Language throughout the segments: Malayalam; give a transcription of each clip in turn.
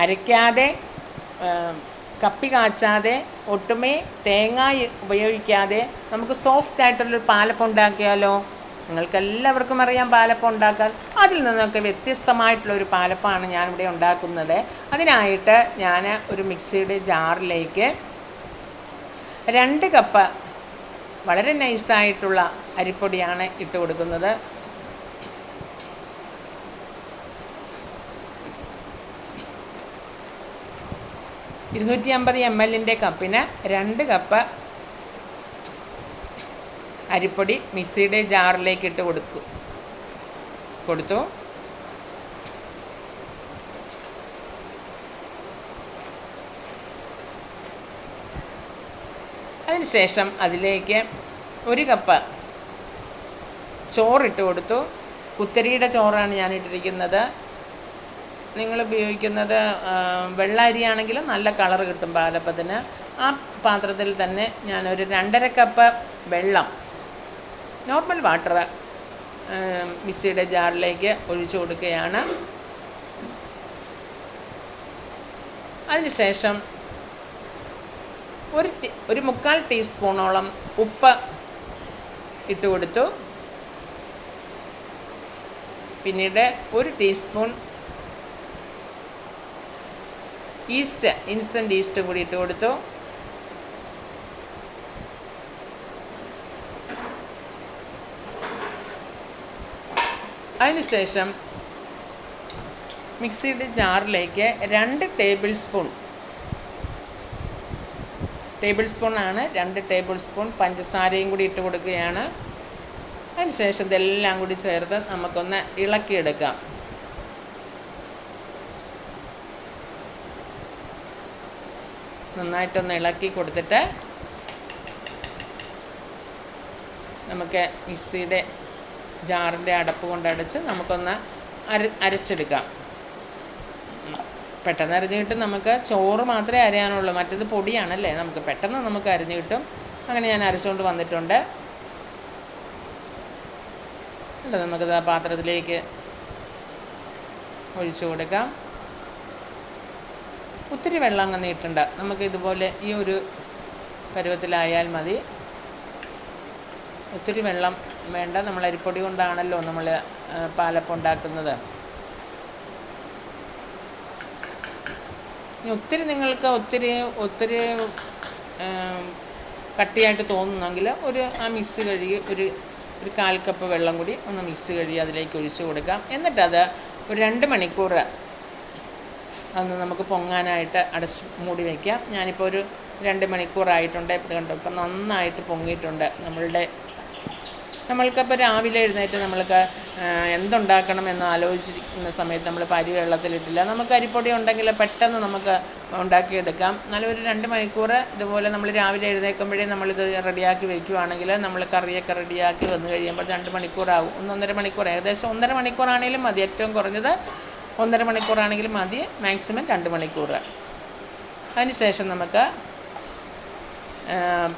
അരയ്ക്കാതെ കപ്പി കാച്ചാതെ ഒട്ടുമേ തേങ്ങ ഉപയോഗിക്കാതെ നമുക്ക് സോഫ്റ്റ് ആയിട്ടുള്ളൊരു പാലപ്പം ഉണ്ടാക്കിയാലോ? നിങ്ങൾക്കെല്ലാവർക്കും അറിയാം പാലപ്പം ഉണ്ടാക്കാൻ. അതിൽ നിന്നൊക്കെ വ്യത്യസ്തമായിട്ടുള്ളൊരു പാലപ്പമാണ് ഞാനിവിടെ ഉണ്ടാക്കുന്നത്. അതിനായിട്ട് ഞാൻ ഒരു മിക്സിയുടെ ജാറിലേക്ക് 2 കപ്പ് വളരെ നൈസായിട്ടുള്ള അരിപ്പൊടിയാണ് ഇട്ട് കൊടുക്കുന്നത്. (250 ml) കപ്പിന് 2 കപ്പ് അരിപ്പൊടി മിക്സിയുടെ ജാറിലേക്ക് ഇട്ട് കൊടുത്തു. അതിനുശേഷം അതിലേക്ക് 1 കപ്പ് ചോറിട്ട് കൊടുത്തു. കുത്തരിയുടെ ചോറാണ് ഞാൻ ഇട്ടിരിക്കുന്നത്. നിങ്ങൾ ഉപയോഗിക്കുന്നത് വെള്ള അരിയാണെങ്കിലും നല്ല കളർ കിട്ടും പാലപ്പത്തിന്. ആ പാത്രത്തിൽ തന്നെ ഞാനൊരു 2.5 കപ്പ് വെള്ളം, നോർമൽ വാട്ടർ, മിക്സിയുടെ ജാറിലേക്ക് ഒഴിച്ചു കൊടുക്കുകയാണ്. അതിനുശേഷം ഒരു 1/4 ടീസ്പൂണോളം ഉപ്പ് ഇട്ട് കൊടുത്തു. പിന്നീട് 1 ടീസ്പൂൺ ഇൻസ്റ്റൻറ്റ് ഈസ്റ്റും കൂടി ഇട്ട് കൊടുത്തു. അതിനുശേഷം മിക്സിയുടെ ജാറിലേക്ക് 2 ടേബിൾ സ്പൂണാണ് 2 ടേബിൾ സ്പൂൺ പഞ്ചസാരയും കൂടി ഇട്ട് കൊടുക്കുകയാണ്. അതിനുശേഷം ഇതെല്ലാം കൂടി ചേർത്ത് നമുക്കൊന്ന് ഇളക്കിയെടുക്കാം. നന്നായിട്ടൊന്ന് ഇളക്കി കൊടുത്തിട്ട് നമുക്ക് മിക്സിയുടെ ജാറിൻ്റെ അടപ്പ് കൊണ്ടടച്ച് നമുക്കൊന്ന് അരച്ചെടുക്കാം. പെട്ടെന്ന് അരിഞ്ഞ് കിട്ടും. നമുക്ക് ചോറ് മാത്രമേ അരയാനുള്ളൂ, മറ്റേത് പൊടിയാണല്ലേ, നമുക്ക് പെട്ടെന്ന് നമുക്ക് അരിഞ്ഞ് കിട്ടും. അങ്ങനെ ഞാൻ അരച്ചുകൊണ്ട് വന്നിട്ടുണ്ട്. നമുക്കിത് ആ പാത്രത്തിലേക്ക് ഒഴിച്ചു കൊടുക്കാം. ഒത്തിരി വെള്ളം അങ്ങ് നീട്ടണ്ട, നമുക്ക് ഇതുപോലെ ഈ ഒരു പരുവത്തിലായാൽ മതി. ഒത്തിരി വെള്ളം വേണ്ട, നമ്മൾ അരിപ്പൊടി കൊണ്ടാണല്ലോ നമ്മൾ പാലപ്പം ഉണ്ടാക്കുന്നത്. നിങ്ങൾക്ക് ഒത്തിരി കട്ടിയായിട്ട് തോന്നുന്നെങ്കിൽ ആ മിക്സി കഴുകി ഒരു 1/4 കപ്പ് വെള്ളം കൂടി ഒന്ന് മിക്സി കഴുകി അതിലേക്ക് ഒഴിച്ചു കൊടുക്കാം. എന്നിട്ടത് ഒരു 2 മണിക്കൂർ അന്ന് നമുക്ക് പൊങ്ങാനായിട്ട് അടച്ച് മൂടി വയ്ക്കാം. ഞാനിപ്പോൾ ഒരു 2 മണിക്കൂറായിട്ടുണ്ട്. കണ്ടോ, ഇപ്പം നന്നായിട്ട് പൊങ്ങിയിട്ടുണ്ട്. നമ്മൾക്കിപ്പോൾ രാവിലെ എഴുന്നേറ്റ് നമ്മൾക്ക് എന്തുണ്ടാക്കണമെന്ന് ആലോചിച്ചിരിക്കുന്ന സമയത്ത് നമ്മൾ അരി വെള്ളത്തിലിട്ടില്ല. നമുക്ക് അരിപ്പൊടി ഉണ്ടെങ്കിൽ പെട്ടെന്ന് നമുക്ക് ഉണ്ടാക്കിയെടുക്കാം. എന്നാലും ഒരു 2 മണിക്കൂർ ഇതുപോലെ നമ്മൾ രാവിലെ എഴുന്നേൽക്കുമ്പോഴേ നമ്മളിത് റെഡിയാക്കി വയ്ക്കുകയാണെങ്കിൽ നമ്മൾ കറിയൊക്കെ റെഡിയാക്കി വന്നു കഴിയുമ്പോൾ 2 മണിക്കൂറാകും. 1-1.5 മണിക്കൂർ, ഏകദേശം 1.5 മണിക്കൂറാണെങ്കിലും മതി. ഏറ്റവും കുറഞ്ഞത് 1.5 മണിക്കൂറാണെങ്കിലും മതി, മാക്സിമം 2 മണിക്കൂർ. അതിനുശേഷം നമുക്ക്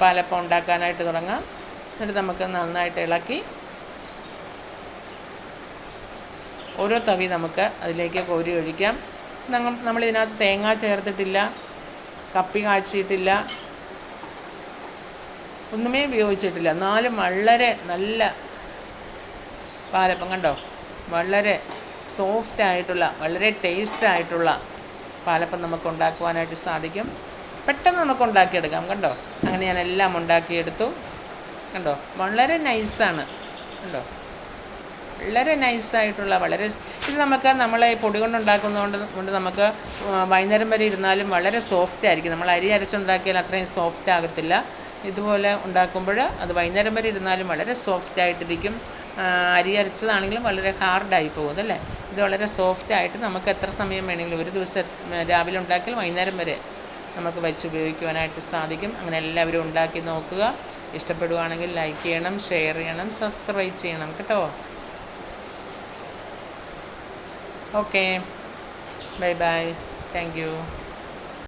പാലപ്പം ഉണ്ടാക്കാനായിട്ട് തുടങ്ങാം. എന്നിട്ട് നമുക്ക് നന്നായിട്ട് ഇളക്കി ഓരോ തവി നമുക്ക് അതിലേക്ക് കോരി ഒഴിക്കാം. നമ്മളിതിനകത്ത് തേങ്ങ ചേർത്തിട്ടില്ല, കപ്പി കാച്ചിയിട്ടില്ല, ഒന്നുമേ ഉപയോഗിച്ചിട്ടില്ല. എന്നാലും വളരെ നല്ല പാലപ്പം, കണ്ടോ, വളരെ സോഫ്റ്റായിട്ടുള്ള വളരെ ടേസ്റ്റായിട്ടുള്ള പാലപ്പം നമുക്ക് ഉണ്ടാക്കുവാനായിട്ട് സാധിക്കും. പെട്ടെന്ന് നമുക്ക് ഉണ്ടാക്കിയെടുക്കാം. കണ്ടോ, അങ്ങനെ ഞാൻ എല്ലാം ഉണ്ടാക്കിയെടുത്തു. കണ്ടോ, വളരെ നൈസാണ്. കണ്ടോ, വളരെ നൈസായിട്ടുള്ള ഇത് നമ്മളെ പൊടി കൊണ്ടുണ്ടാക്കുന്നതുകൊണ്ട് നമുക്ക് വൈകുന്നേരം വരെ ഇരുന്നാലും വളരെ സോഫ്റ്റ് ആയിരിക്കും. നമ്മൾ അരി അരച്ചുണ്ടാക്കിയാൽ അത്രയും സോഫ്റ്റ് ആകത്തില്ല. ഇതുപോലെ ഉണ്ടാക്കുമ്പോൾ അത് വൈകുന്നേരം വരെ ഇരുന്നാലും വളരെ സോഫ്റ്റായിട്ടിരിക്കും. അരി അരച്ചതാണെങ്കിലും വളരെ ഹാർഡായി പോകും അല്ലേ. ഇത് വളരെ സോഫ്റ്റായിട്ട് നമുക്ക് എത്ര സമയം വേണമെങ്കിലും, ഒരു ദിവസം രാവിലെ ഉണ്ടാക്കിയാൽ വൈകുന്നേരം വരെ നമുക്ക് വെച്ച് ഉപയോഗിക്കുവാനായിട്ട് സാധിക്കും. അങ്ങനെ എല്ലാവരും ഉണ്ടാക്കി നോക്കുക. ഇഷ്ടപ്പെടുകയാണെങ്കിൽ ലൈക്ക് ചെയ്യണം, ഷെയർ ചെയ്യണം, സബ്സ്ക്രൈബ് ചെയ്യണം കേട്ടോ. Okay, bye bye, thank you.